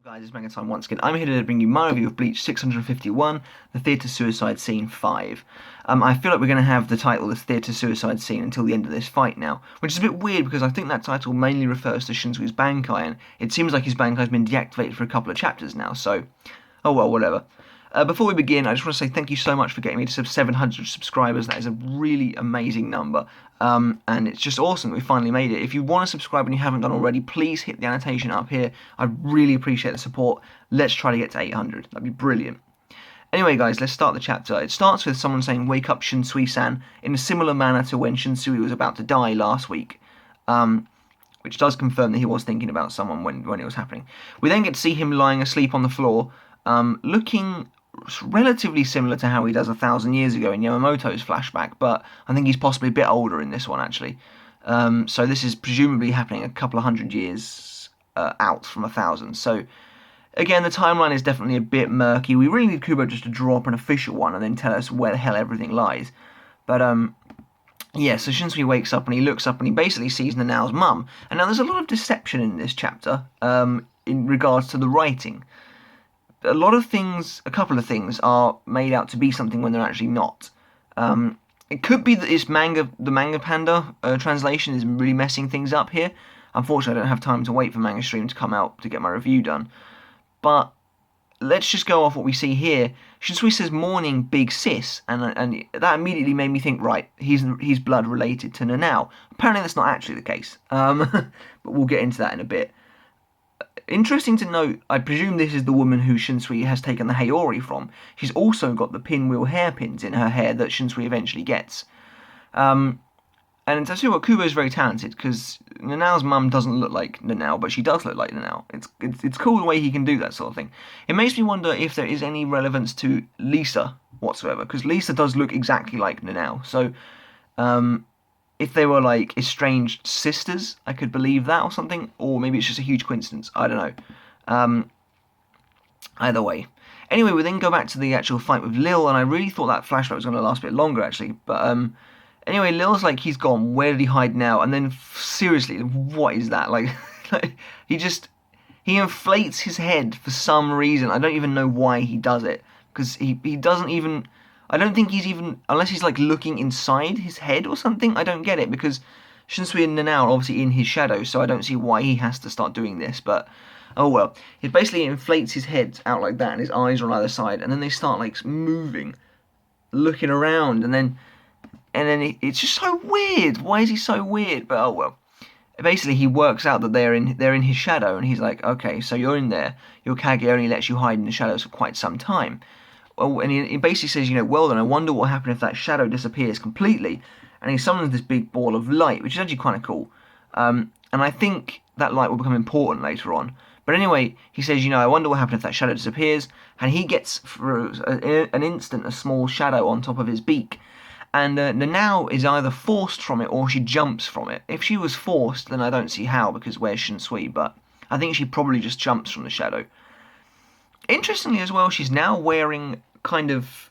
Guys, it's Manga time once again. I'm here to bring you my review of Bleach 651, the Theatre Suicide Scene 5. I feel like we're going to have the title, the Theatre Suicide Scene, until the end of this fight now, which is a bit weird because I think that title mainly refers to Shunsui's Bankai, and it seems like his Bankai's been deactivated for a couple of chapters now, so, oh well, whatever. Before we begin, I just want to say thank you so much for getting me to 700 subscribers. That is a really amazing number, and it's just awesome that we finally made it. If you want to subscribe and you haven't done already, please hit the annotation up here. I really appreciate the support. Let's try to get to 800. That'd be brilliant. Anyway, guys, let's start the chapter. It starts with someone saying, "Wake up, Shunsui-san," in a similar manner to when Shunsui was about to die last week, which does confirm that he was thinking about someone when it was happening. We then get to see him lying asleep on the floor, looking relatively similar to how he does 1,000 years ago in Yamamoto's flashback, but I think he's possibly a bit older in this one, actually. So this is presumably happening a couple of hundred years out from 1,000. So, again, the timeline is definitely a bit murky. We really need Kubo just to draw up an official one and then tell us where the hell everything lies. But, yeah, so Shunsui wakes up and he looks up and he basically sees Nanao's mum. And now there's a lot of deception in this chapter in regards to the writing. A couple of things are made out to be something when they're actually not. It could be that the Manga Panda translation is really messing things up here. Unfortunately, I don't have time to wait for Manga Stream to come out to get my review done. But let's just go off what we see here. Shunsui says, "Morning, big sis," and that immediately made me think, right, he's blood related to Nanao. Apparently, that's not actually the case. But we'll get into that in a bit. Interesting to note, I presume this is the woman who Shunsui has taken the Hayori from. She's also got the pinwheel hairpins in her hair that Shunsui eventually gets. And to tell you what, Kubo's very talented, because Nanao's mum doesn't look like Nanao, but she does look like Nanao. It's cool the way he can do that sort of thing. It makes me wonder if there is any relevance to Lisa whatsoever, because Lisa does look exactly like Nanao. So, if they were like estranged sisters, I could believe that or something, or maybe it's just a huge coincidence. I don't know. Either way. Anyway, we then go back to the actual fight with Lille, and I really thought that flashback was going to last a bit longer, actually. But anyway, Lille's like, he's gone. Where did he hide now? And then, seriously, what is that? Like he inflates his head for some reason. I don't even know why he does it, because he doesn't even. I don't think he's even, unless he's like looking inside his head or something, I don't get it, because Shunsui and Nanao are obviously in his shadow, so I don't see why he has to start doing this, but oh well. It basically inflates his head out like that, and his eyes are on either side, and then they start like moving, looking around, and then it's just so weird. Why is he so weird? But oh well. Basically, he works out that they're in his shadow, and he's like, okay, so you're in there. Your Kage only lets you hide in the shadows for quite some time. Well, and he basically says, well then, I wonder what happened if that shadow disappears completely. And he summons this big ball of light, which is actually kind of cool. And I think that light will become important later on. But anyway, he says, I wonder what happened if that shadow disappears. And he gets, for an instant, a small shadow on top of his beak. And Nanao is either forced from it or she jumps from it. If she was forced, then I don't see how, because where's Shunsui? But I think she probably just jumps from the shadow. Interestingly as well, she's now wearing kind of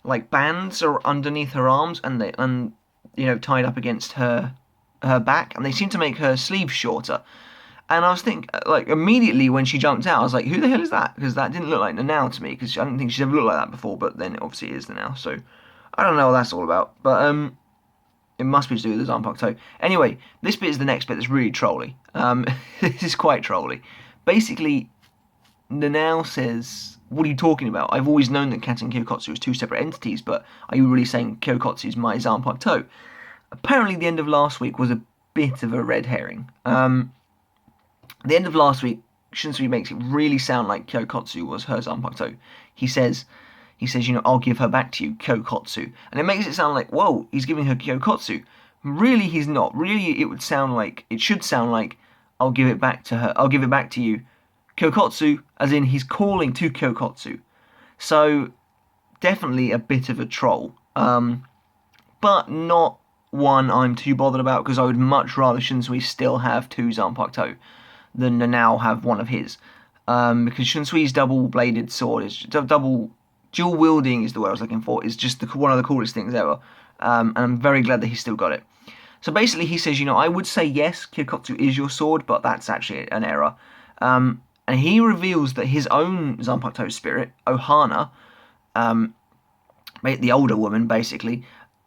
like bands or underneath her arms, and tied up against her back, and they seem to make her sleeves shorter. And I was thinking, like, immediately when she jumped out, I was like, who the hell is that? Because that didn't look like Nanao to me, because I don't think she's ever looked like that before. But then it obviously is Nanao, so I don't know what that's all about. But it must be to do with the zanpakuto. Anyway, this bit is the next bit that's really trolly. This is quite trolly. Basically, Nanao says, "What are you talking about? I've always known that Kat and Kyokotsu was two separate entities, but are you really saying Kyokotsu is my zanpakuto?" Apparently, the end of last week was a bit of a red herring. The end of last week, Shunsui makes it really sound like Kyokotsu was her zanpakuto. He says, "I'll give her back to you, Kyokotsu," and it makes it sound like, whoa, he's giving her Kyokotsu. Really, he's not. Really, it should sound like, "I'll give it back to her. I'll give it back to you, Kyokotsu," as in he's calling to Kyokotsu. So, definitely a bit of a troll. But not one I'm too bothered about, because I would much rather Shunsui still have two zanpakuto than Nanao have one of his. Because Shunsui's double-bladed sword is dual-wielding is the word I was looking for, is just one of the coolest things ever. And I'm very glad that he's still got it. So basically he says, I would say yes, Kyokotsu is your sword, but that's actually an error. and he reveals that his own zanpakuto spirit, Ohana, the older woman basically,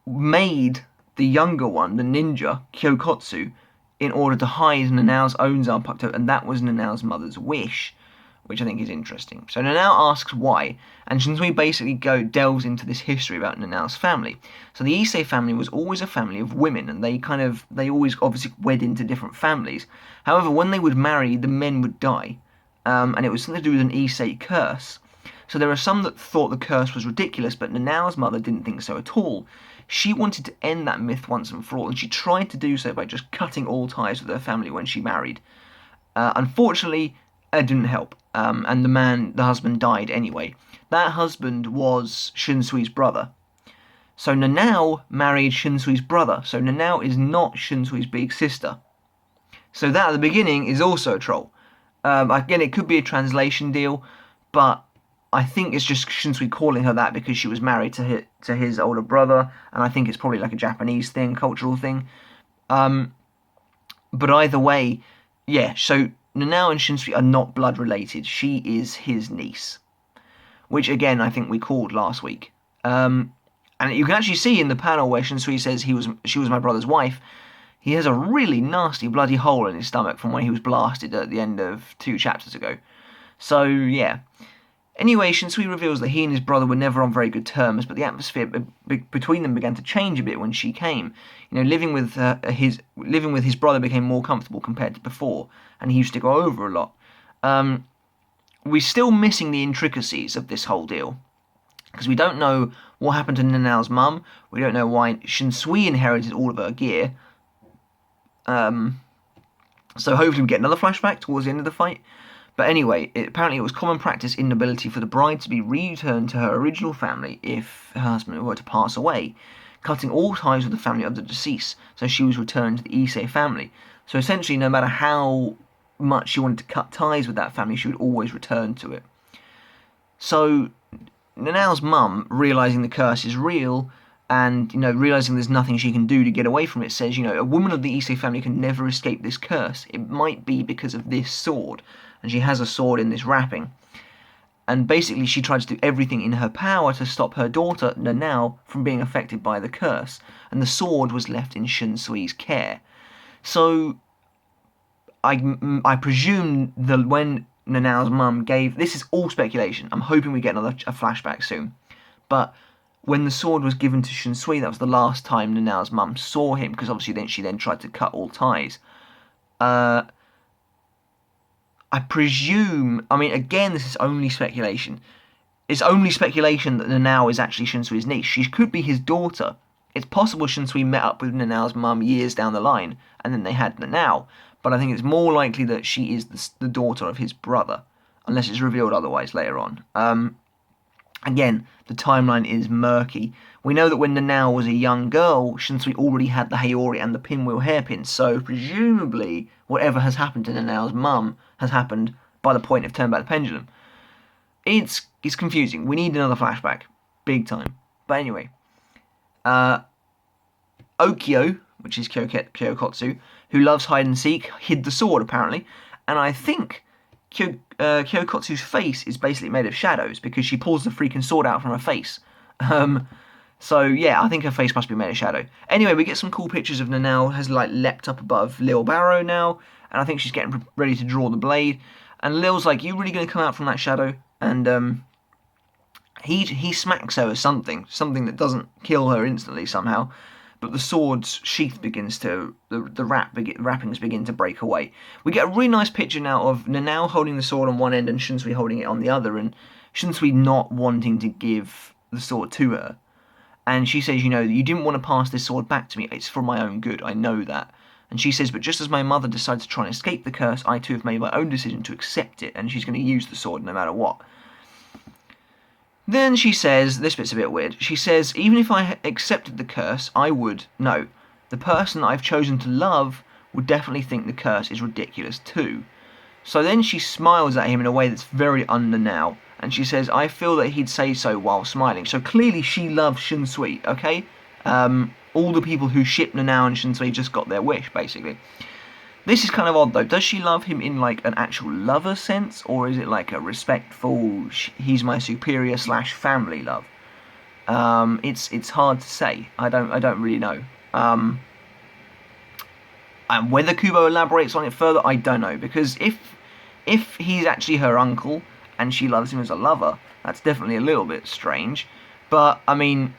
made the younger one, the ninja, Kyokotsu, in order to hide Nanao's own zanpakuto, and that was Nanao's mother's wish, which I think is interesting. So Nanao asks why, and Shunsui basically delves into this history about Nanao's family. So the Issei family was always a family of women, and they always obviously wed into different families. However, when they would marry, the men would die, and it was something to do with an Issei curse. So there are some that thought the curse was ridiculous, but Nanao's mother didn't think so at all. She wanted to end that myth once and for all, and she tried to do so by just cutting all ties with her family when she married. Unfortunately, it didn't help, and the husband died anyway. That husband was Shunsui's brother. So Nanao married Shunsui's brother, so Nanao is not Shunsui's big sister. So that at the beginning is also a troll. Again, it could be a translation deal, but I think it's just Shunsui calling her that because she was married to his older brother, and I think it's probably like a Japanese thing, cultural thing. But either way, yeah, so Nanao and Shunsui are not blood related. She is his niece, which again I think we called last week. And you can actually see in the panel where Shunsui says she was my brother's wife, he has a really nasty bloody hole in his stomach from when he was blasted at the end of 2 chapters ago. So yeah. Anyway, Shunsui reveals that he and his brother were never on very good terms, but the atmosphere between them began to change a bit when she came. Living with his brother became more comfortable compared to before, and he used to go over a lot. We're still missing the intricacies of this whole deal, because we don't know what happened to Nanao's mum. We don't know why Shunsui inherited all of her gear. So hopefully we get another flashback towards the end of the fight. But anyway, apparently it was common practice in nobility for the bride to be returned to her original family if her husband were to pass away, cutting all ties with the family of the deceased, so she was returned to the Issei family. So essentially, no matter how much she wanted to cut ties with that family, she would always return to it. So Nanao's mum, realising the curse is real, and realising there's nothing she can do to get away from it, says, a woman of the Issei family can never escape this curse. It might be because of this sword. And she has a sword in this wrapping. And basically she tries to do everything in her power to stop her daughter, Nanao, from being affected by the curse. And the sword was left in Shunsui's care. So I presume that when Nanao's mum gave... This is all speculation. I'm hoping we get a flashback soon. But when the sword was given to Shunsui, that was the last time Nanao's mum saw him, because obviously she then tried to cut all ties. I presume, again, this is only speculation. It's only speculation that Nanao is actually Shunsui's niece. She could be his daughter. It's possible Shunsui met up with Nanao's mum years down the line, and then they had Nanao. But I think it's more likely that she is the daughter of his brother, unless it's revealed otherwise later on. Again, the timeline is murky. We know that when Nanao was a young girl, Shunsui already had the Hayori and the pinwheel hairpin, so presumably whatever has happened to Nanao's mum has happened by the point of Turn Back the Pendulum. It's confusing. We need another flashback. Big time. But anyway. Okio, which is Kyokotsu, who loves hide and seek, hid the sword apparently, and I think Kyokotsu's face is basically made of shadows because she pulls the freaking sword out from her face. So yeah, I think her face must be made of shadow. Anyway, we get some cool pictures of Nanao has leapt up above Lille Barro now, and I think she's getting ready to draw the blade. And Lil's like, "You really going to come out from that shadow?" And he smacks her with something that doesn't kill her instantly somehow. But the sword's sheath begins to, the wrappings begin to break away. We get a really nice picture now of Nanao holding the sword on one end and Shunsui holding it on the other, and Shunsui not wanting to give the sword to her. And she says, you didn't want to pass this sword back to me. It's for my own good. I know that. And she says, but just as my mother decided to try and escape the curse, I too have made my own decision to accept it, and she's going to use the sword no matter what. Then she says, this bit's a bit weird, she says, even if I accepted the curse, the person that I've chosen to love would definitely think the curse is ridiculous too. So then she smiles at him in a way that's very un-Nanao, and she says, I feel that he'd say so while smiling. So clearly she loves Shunsui, okay? All the people who ship Nanao and Shunsui just got their wish, basically. This is kind of odd though. Does she love him in like an actual lover sense, or is it like a respectful, he's my superior / family love? It's hard to say. I don't really know. And whether Kubo elaborates on it further, I don't know, because if he's actually her uncle and she loves him as a lover, that's definitely a little bit strange. But I mean,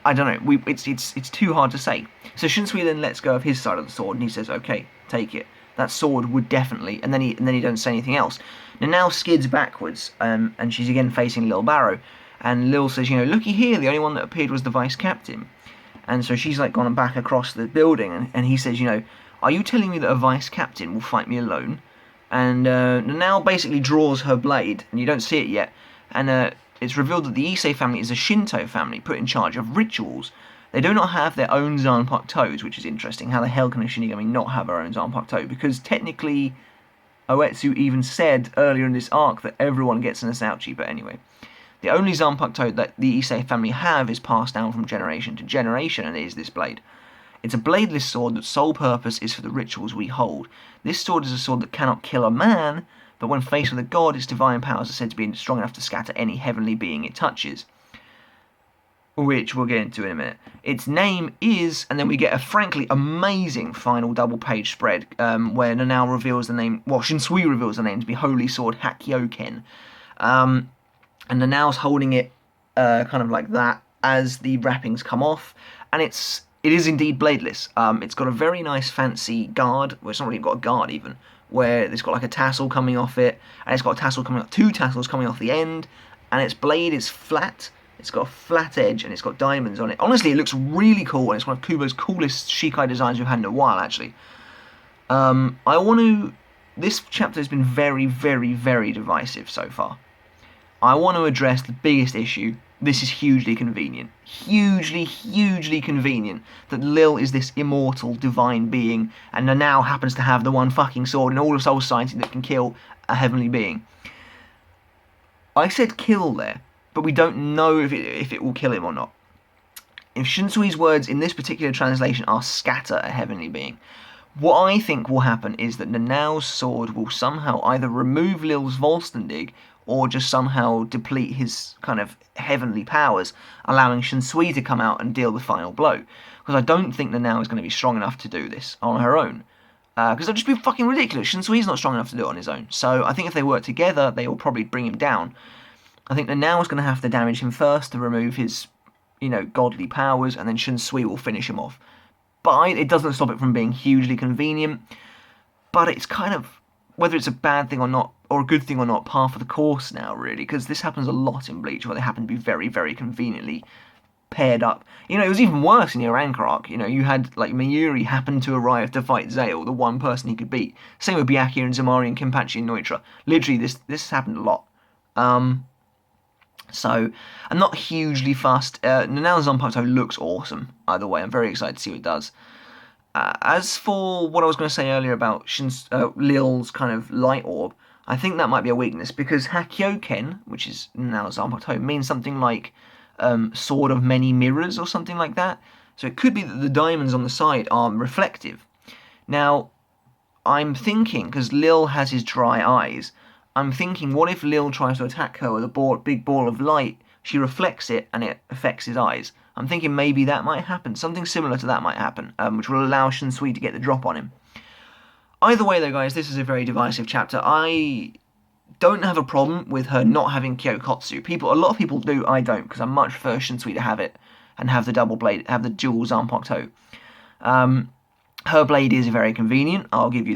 I don't know. It's too hard to say. So Shunsui then lets go of his side of the sword and he says, "Okay, take it." That sword would definitely, and then he don't say anything else. Nanao skids backwards, and she's again facing Lille Barro, and Lil says, "Looky here, the only one that appeared was the vice captain." And so she's like gone back across the building, and he says, "Are you telling me that a vice captain will fight me alone?" And Nanao basically draws her blade, and you don't see it yet, and it's revealed that the Issei family is a Shinto family put in charge of rituals. They do not have their own zanpakutos, which is interesting. How the hell can a Shinigami not have her own zanpakuto? Because technically, Oetsu even said earlier in this arc that everyone gets an Asauchi, but anyway. The only zanpakuto that the Issei family have is passed down from generation to generation, and it is this blade. It's a bladeless sword that's sole purpose is for the rituals we hold. This sword is a sword that cannot kill a man, but when faced with a god, its divine powers are said to be strong enough to scatter any heavenly being it touches. Which we'll get into in a minute. Its name is, and then we get a frankly amazing final double-page spread where Nanao reveals the name, Shunsui reveals the name to be Holy Sword Hakkyouken. And Nanao's holding it kind of like that as the wrappings come off, and it is indeed bladeless. It's got a very nice fancy guard, well, it's not really got a guard even, where it's got like a tassel coming off it, and it's got a tassel coming off, 2 tassels coming off the end, and its blade is flat. It's got a flat edge and it's got diamonds on it. Honestly, it looks really cool, and it's one of Kubo's coolest Shikai designs we've had in a while, actually. This chapter has been very, very, very divisive so far. I want to address the biggest issue. This is hugely convenient. Hugely, hugely convenient that Lil is this immortal, divine being, and Nanao happens to have the one fucking sword in all of Soul Society that can kill a heavenly being. I said kill there, but we don't know if it will kill him or not. If Shunsui's words in this particular translation are scatter a heavenly being, what I think will happen is that Nanao's sword will somehow either remove Lil's Volstendig or just somehow deplete his kind of heavenly powers, allowing Shunsui to come out and deal the final blow. Because I don't think Nanao is going to be strong enough to do this on her own. Because that'd just be fucking ridiculous. Shinsui's not strong enough to do it on his own. So I think if they work together, they will probably bring him down. I think Nanao is going to have to damage him first to remove his, godly powers, and then Shunsui will finish him off. But it doesn't stop it from being hugely convenient. But it's kind of, whether it's a bad thing or not, or a good thing or not, par for the course now, really. Because this happens a lot in Bleach, where they happen to be very, very conveniently paired up. It was even worse in your Anchor arc. You had, like, Mayuri happen to arrive to fight Zale, the one person he could beat. Same with Byakuya and Zamari and Kenpachi and Neutra. Literally, this has happened a lot. So, I'm not hugely fussed. Nanao's Zanpakuto looks awesome, either way. I'm very excited to see what it does. As for what I was going to say earlier about Lil's kind of light orb, I think that might be a weakness, because Hakkyouken, which is Nanao's Zanpakuto, means something like sword of many mirrors or something like that. So it could be that the diamonds on the side are reflective. Now, I'm thinking, because Lil has his dry eyes, I'm thinking, what if Lil tries to attack her with a big ball of light, she reflects it, and it affects his eyes? I'm thinking maybe that might happen. Something similar to that might happen, which will allow Shunsui to get the drop on him. Either way, though, guys, this is a very divisive chapter. I don't have a problem with her not having Kyokotsu. A lot of people do, I don't, because I much prefer Shunsui to have it, and have the double blade, have the dual Zanpakuto. Her blade is very convenient, I'll give you